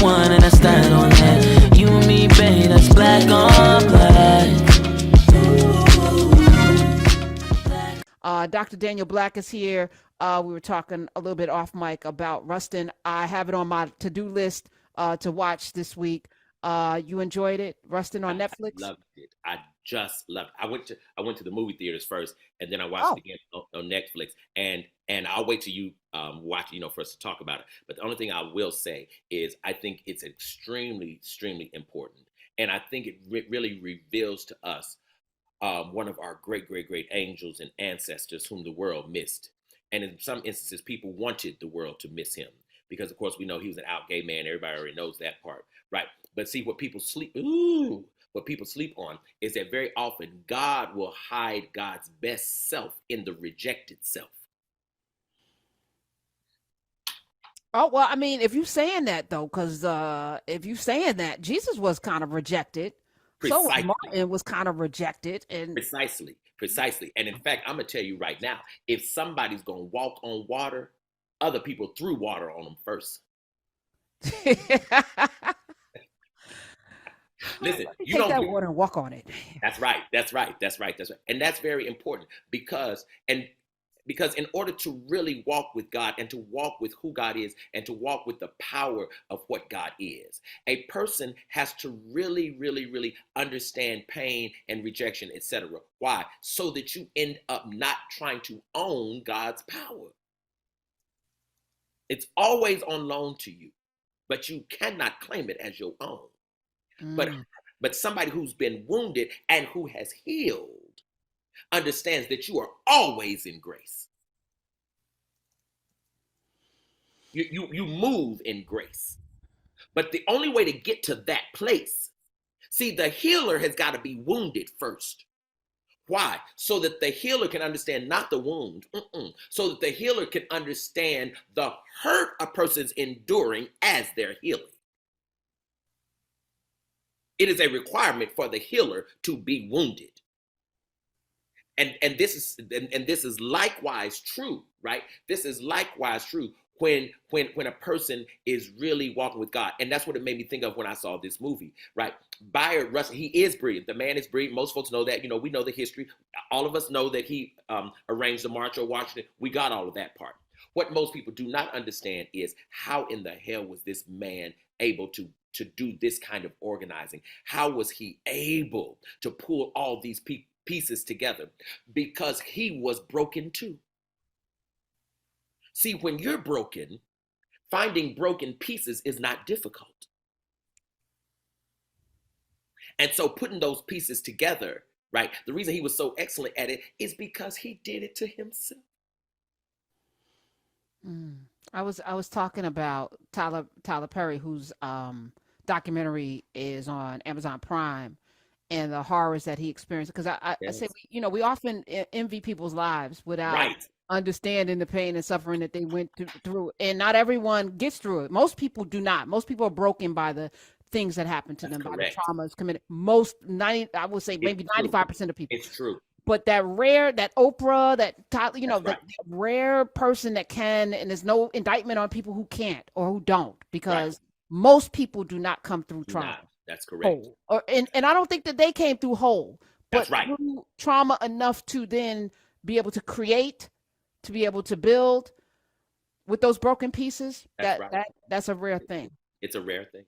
one and I stand on that. You and me, babe, that's black on black. Dr. Daniel Black is here. We were talking a little bit off mic about Rustin. I have it on my to-do list to watch this week. You enjoyed it, Rustin, on Netflix? I loved it. I just loved it. I went to the movie theaters first, and then I watched it again on Netflix. And I'll wait till you watch, for us to talk about it. But the only thing I will say is I think it's extremely, extremely important, and I think it really reveals to us one of our great, great, great angels and ancestors whom the world missed. And in some instances, people wanted the world to miss him because, of course, we know he was an out gay man. Everybody already knows that part, right? But see, what people sleep on is that very often God will hide God's best self in the rejected self. Oh, well, I mean, if you're saying that, though, because if you're saying that, Jesus was kind of rejected. Precisely. So Martin was kind of rejected. And Precisely. And in fact, I'm going to tell you right now, if somebody's going to walk on water, other people threw water on them first. Listen, you take that water and walk on it. That's right. And that's very important because in order to really walk with God and to walk with who God is and to walk with the power of what God is, a person has to really, really, really understand pain and rejection, etc. Why? So that you end up not trying to own God's power. It's always on loan to you, but you cannot claim it as your own. But somebody who's been wounded and who has healed understands that you are always in grace. You move in grace. But the only way to get to that place, see, the healer has got to be wounded first. Why? So that the healer can understand not the wound, so that the healer can understand the hurt a person's enduring as they're healing. It is a requirement for the healer to be wounded. And this is likewise true, right? This is likewise true when a person is really walking with God. And that's what it made me think of when I saw this movie, right? Bayard Rustin, he is brilliant. The man is brilliant. Most folks know that. We know the history. All of us know that he arranged the March on Washington. We got all of that part. What most people do not understand is how in the hell was this man able to do this kind of organizing? How was he able to pull all these pieces together? Because he was broken too. See, when you're broken, finding broken pieces is not difficult. And so putting those pieces together, right? The reason he was so excellent at it is because he did it to himself. I was talking about Tyler Perry, whose documentary is on Amazon Prime, and the horrors that he experienced. Because I say, we often envy people's lives without understanding the pain and suffering that they went through. And not everyone gets through it. Most people do not. Most people are broken by the things that happen to them, by the traumas committed. I would say maybe 95% of people. It's true. But that Oprah, that rare person that can, and there's no indictment on people who can't or who don't, because most people do not come through trauma. That's correct. And I don't think that they came through whole, but through trauma enough to then be able to create, to be able to build with those broken pieces. That's a rare thing. It's a rare thing.